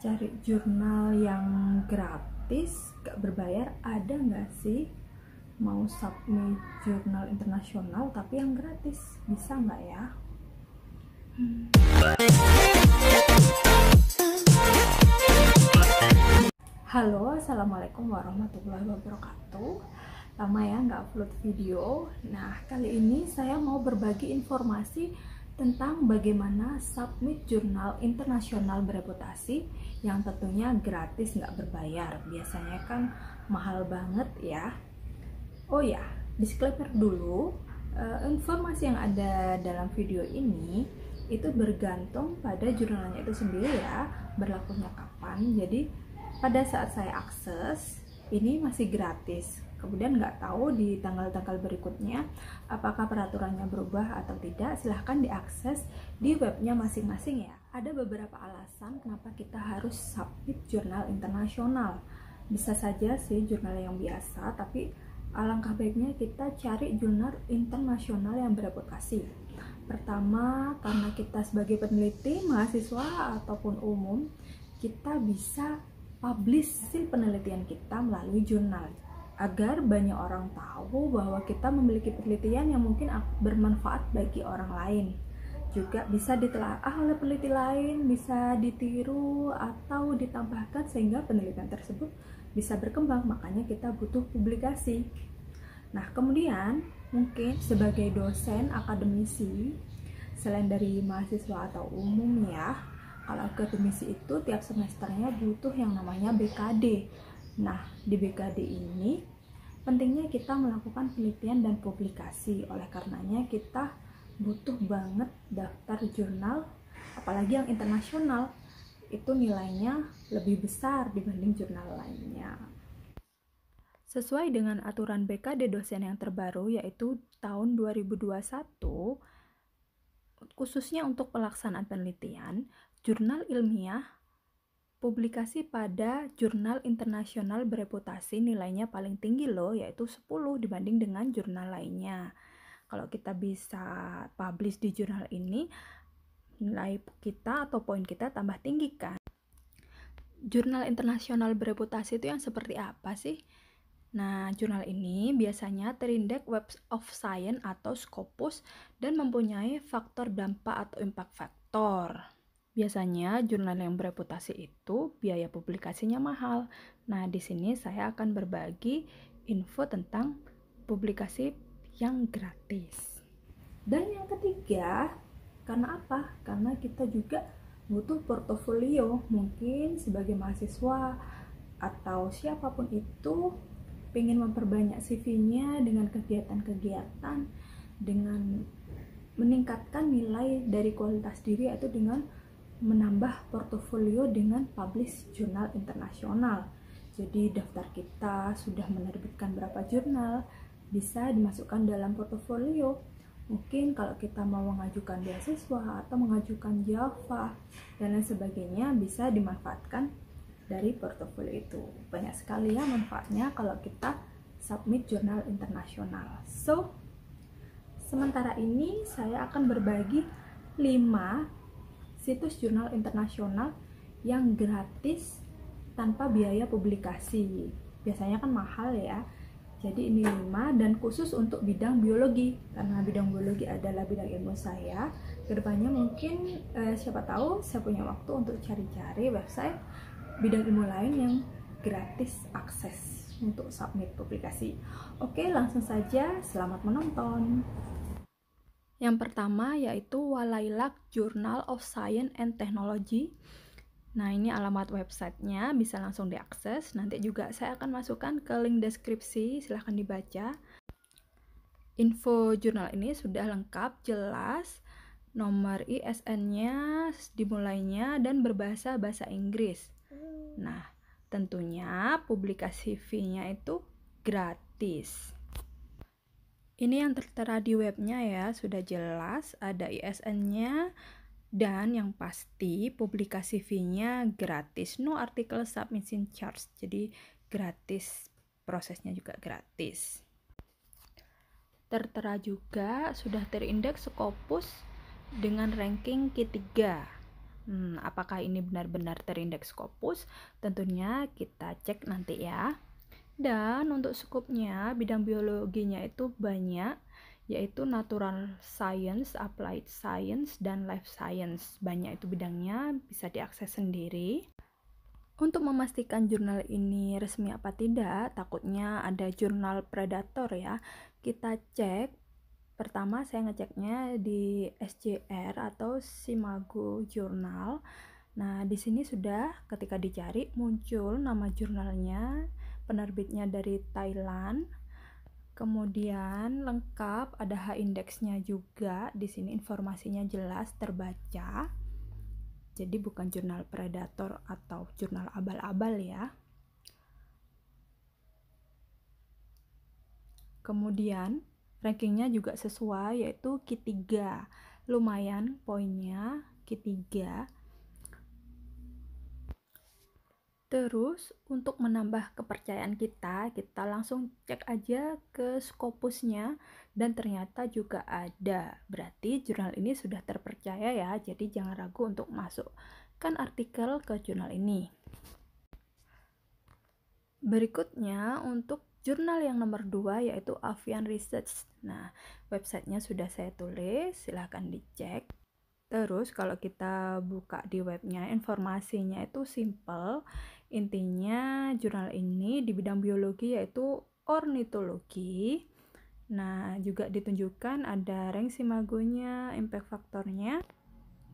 cari jurnal yang gratis gak berbayar, ada nggak sih? Mau submit jurnal internasional tapi yang gratis, bisa nggak ya? Halo, assalamualaikum warahmatullahi wabarakatuh. Lama ya nggak upload video. Nah, kali ini saya mau berbagi informasi tentang bagaimana submit jurnal internasional bereputasi yang tentunya gratis, nggak berbayar. Biasanya kan mahal banget ya. Oh ya, disclaimer dulu, informasi yang ada dalam video ini itu bergantung pada jurnalnya itu sendiri ya, berlakunya kapan. Jadi pada saat saya akses ini masih gratis, kemudian nggak tahu di tanggal-tanggal berikutnya apakah peraturannya berubah atau tidak. Silahkan diakses di webnya masing-masing ya. Ada beberapa alasan kenapa kita harus submit jurnal internasional. Bisa saja sih jurnal yang biasa, tapi alangkah baiknya kita cari jurnal internasional yang bereputasi. Pertama, karena kita sebagai peneliti, mahasiswa ataupun umum, kita bisa publish hasil penelitian kita melalui jurnal agar banyak orang tahu bahwa kita memiliki penelitian yang mungkin bermanfaat bagi orang lain. Juga bisa ditelaah oleh peneliti lain, bisa ditiru atau ditambahkan sehingga penelitian tersebut bisa berkembang. Makanya kita butuh publikasi. Nah, kemudian mungkin sebagai dosen akademisi, selain dari mahasiswa atau umum ya, kalau akademisi itu tiap semesternya butuh yang namanya BKD. Nah, di BKD ini pentingnya kita melakukan penelitian dan publikasi. Oleh karenanya kita butuh banget daftar jurnal, apalagi yang internasional. Itu nilainya lebih besar dibanding jurnal lainnya. Sesuai dengan aturan BKD dosen yang terbaru, yaitu tahun 2021, khususnya untuk pelaksanaan penelitian, jurnal ilmiah publikasi pada jurnal internasional bereputasi nilainya paling tinggi loh, yaitu 10 dibanding dengan jurnal lainnya. Kalau kita bisa publish di jurnal ini, nilai kita atau poin kita tambah tinggi kan. Jurnal internasional bereputasi itu yang seperti apa sih? Nah, jurnal ini biasanya terindeks Web of Science atau Scopus dan mempunyai faktor dampak atau impact factor. Biasanya jurnal yang bereputasi itu biaya publikasinya mahal. Nah, di sini saya akan berbagi info tentang publikasi yang gratis. Dan yang ketiga, karena apa? Karena kita juga butuh portofolio. Mungkin sebagai mahasiswa atau siapapun itu ingin memperbanyak CV-nya dengan kegiatan-kegiatan, dengan meningkatkan nilai dari kualitas diri, atau dengan menambah portofolio dengan publish jurnal internasional. Jadi daftar kita sudah menerbitkan berapa jurnal, bisa dimasukkan dalam portofolio. Mungkin kalau kita mau mengajukan beasiswa atau mengajukan Java dan lain sebagainya, bisa dimanfaatkan dari portofolio itu. Banyak sekali ya manfaatnya kalau kita submit jurnal internasional. So, sementara ini saya akan berbagi 5 situs jurnal internasional yang gratis tanpa biaya publikasi. Biasanya kan mahal ya. Jadi ini 5 dan khusus untuk bidang biologi. Karena bidang biologi adalah bidang ilmu saya. Kedepannya mungkin siapa tahu saya punya waktu untuk cari-cari website bidang ilmu lain yang gratis akses untuk submit publikasi. Oke, langsung saja. Selamat menonton. Yang pertama yaitu Walailak Journal of Science and Technology. Nah, ini alamat websitenya, bisa langsung diakses. Nanti juga saya akan masukkan ke link deskripsi, silahkan dibaca. Info jurnal ini sudah lengkap, jelas, nomor ISN-nya, dimulainya, dan berbahasa bahasa Inggris. Nah, tentunya publikasi fee-nya itu gratis. Ini yang tertera di webnya ya, sudah jelas, ada ISN-nya, dan yang pasti publikasi fee-nya gratis, no article submission charge, jadi gratis, prosesnya juga gratis. Tertera juga sudah terindeks Scopus dengan ranking Q3. Apakah ini benar-benar terindeks Scopus? Tentunya kita cek nanti ya. Dan untuk skupnya, bidang biologinya itu banyak, yaitu natural science, applied science, dan life science. Banyak itu bidangnya, bisa diakses sendiri. Untuk memastikan jurnal ini resmi apa tidak, takutnya ada jurnal predator ya. Kita cek, pertama saya ngeceknya di SJR atau Simago Journal. Nah, di sini sudah ketika dicari muncul nama jurnalnya, penerbitnya dari Thailand. Kemudian lengkap, ada H-indeksnya juga. Di sini informasinya jelas terbaca. Jadi bukan jurnal predator atau jurnal abal-abal ya. Kemudian rankingnya juga sesuai, yaitu Q3. Lumayan poinnya Q3. Terus untuk menambah kepercayaan kita langsung cek aja ke Scopusnya, dan ternyata juga ada. Berarti jurnal ini sudah terpercaya ya, jadi jangan ragu untuk masukkan artikel ke jurnal ini. Berikutnya untuk jurnal yang nomor 2 yaitu Avian Research. Nah, websitenya sudah saya tulis, silahkan dicek. Terus kalau kita buka di webnya, informasinya itu simple. Intinya jurnal ini di bidang biologi yaitu ornitologi. Nah, juga ditunjukkan ada rank Simagonya, impact faktornya,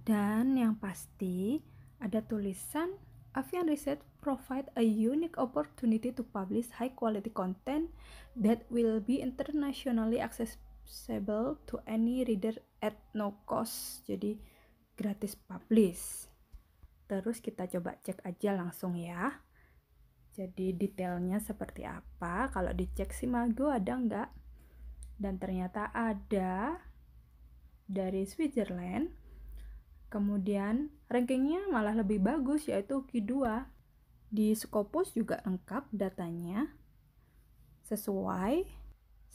dan yang pasti ada tulisan Avian Research provide a unique opportunity to publish high quality content that will be internationally accessible to any reader at no cost. Jadi gratis publish. Terus kita coba cek aja langsung ya. Jadi detailnya seperti apa? Kalau dicek Simago ada nggak? Dan ternyata ada dari Switzerland. Kemudian rankingnya malah lebih bagus, yaitu Q2. Di Scopus juga lengkap datanya sesuai.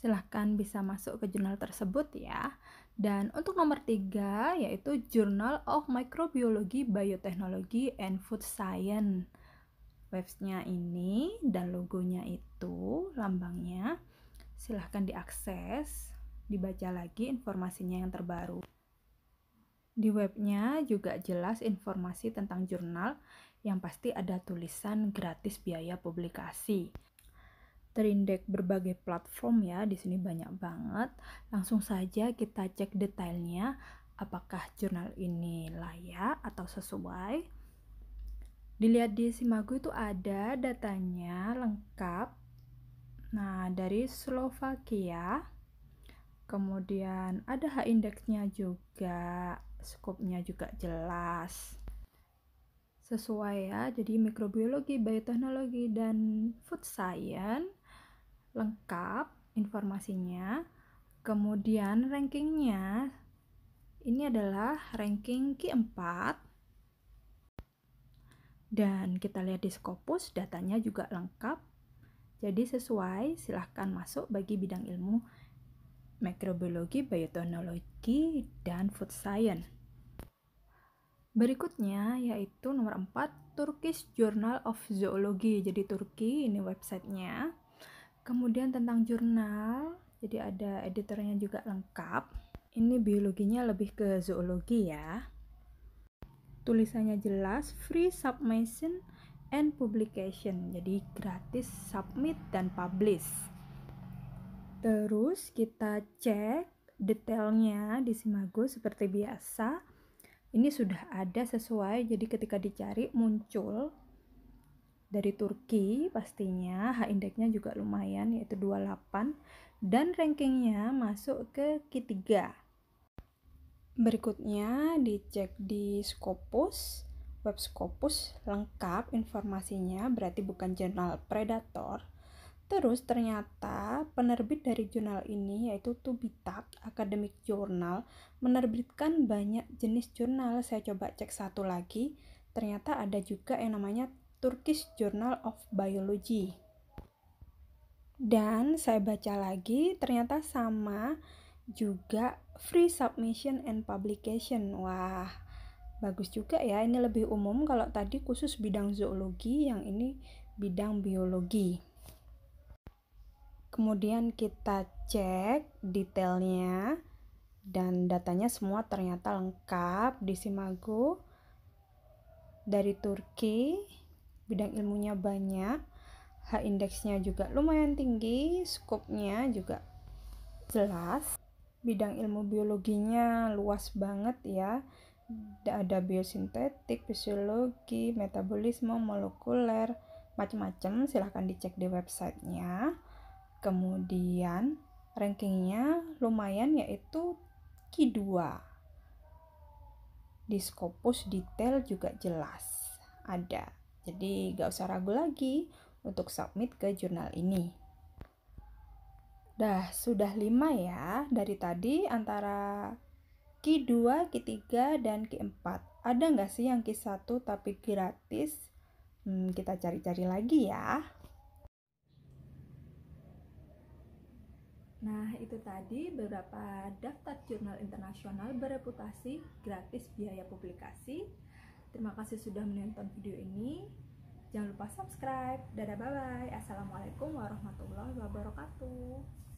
Silahkan bisa masuk ke jurnal tersebut ya. Dan untuk nomor 3 yaitu Journal of Microbiology, Biotechnology, and Food Science. Websnya ini dan logonya itu, lambangnya, silahkan diakses, dibaca lagi informasinya yang terbaru. Di webnya juga jelas informasi tentang jurnal, yang pasti ada tulisan gratis biaya publikasi. Terindeks berbagai platform ya, di sini banyak banget. Langsung saja kita cek detailnya, apakah jurnal ini layak atau sesuai. Dilihat di Simago itu ada datanya lengkap. Nah, dari Slovakia. Kemudian ada H-indeksnya juga, skopnya juga jelas. Sesuai ya, jadi mikrobiologi, bioteknologi, dan food science lengkap informasinya. Kemudian rankingnya ini adalah ranking Q4. Dan kita lihat di Scopus, datanya juga lengkap. Jadi sesuai, silahkan masuk bagi bidang ilmu mikrobiologi, bioteknologi, dan food science. Berikutnya yaitu nomor 4, Turkish Journal of Zoology. Jadi Turki ini websitenya. Kemudian tentang jurnal, jadi ada editornya juga lengkap. Ini biologinya lebih ke zoologi ya. Tulisannya jelas, free submission and publication. Jadi gratis submit dan publish. Terus kita cek detailnya di Simago seperti biasa. Ini sudah ada sesuai, jadi ketika dicari muncul dari Turki pastinya. H-indeksnya juga lumayan, yaitu 28, dan rankingnya masuk ke Q3. Berikutnya dicek di Scopus, web Scopus lengkap informasinya, berarti bukan jurnal predator. Terus ternyata penerbit dari jurnal ini yaitu Tubitak Academic Journal menerbitkan banyak jenis jurnal. Saya coba cek satu lagi, ternyata ada juga yang namanya Turkish Journal of Biology. Dan saya baca lagi, ternyata sama juga free submission and publication. Wah, Bagus juga ya, ini lebih umum. Kalau tadi khusus bidang zoologi, yang ini bidang biologi. Kemudian kita cek detailnya dan datanya semua ternyata lengkap di Simago. Dari Turki, bidang ilmunya banyak, H-indeksnya juga lumayan tinggi, skopnya juga jelas. Bidang ilmu biologinya luas banget ya. Ada biosintetik, fisiologi, metabolisme, molekuler, macam-macam. Silahkan dicek di websitenya. Kemudian rankingnya lumayan, yaitu Q2. Di Scopus detail juga jelas ada. Jadi gak usah ragu lagi untuk submit ke jurnal ini. Sudah 5 ya dari tadi, antara Q2, Q3, dan Q4. Ada nggak sih yang Q1 tapi gratis? Kita cari-cari lagi ya. Nah, itu tadi beberapa daftar jurnal internasional bereputasi gratis biaya publikasi. Terima kasih sudah menonton video ini. Jangan lupa subscribe. Dadah, bye-bye. Assalamualaikum warahmatullahi wabarakatuh.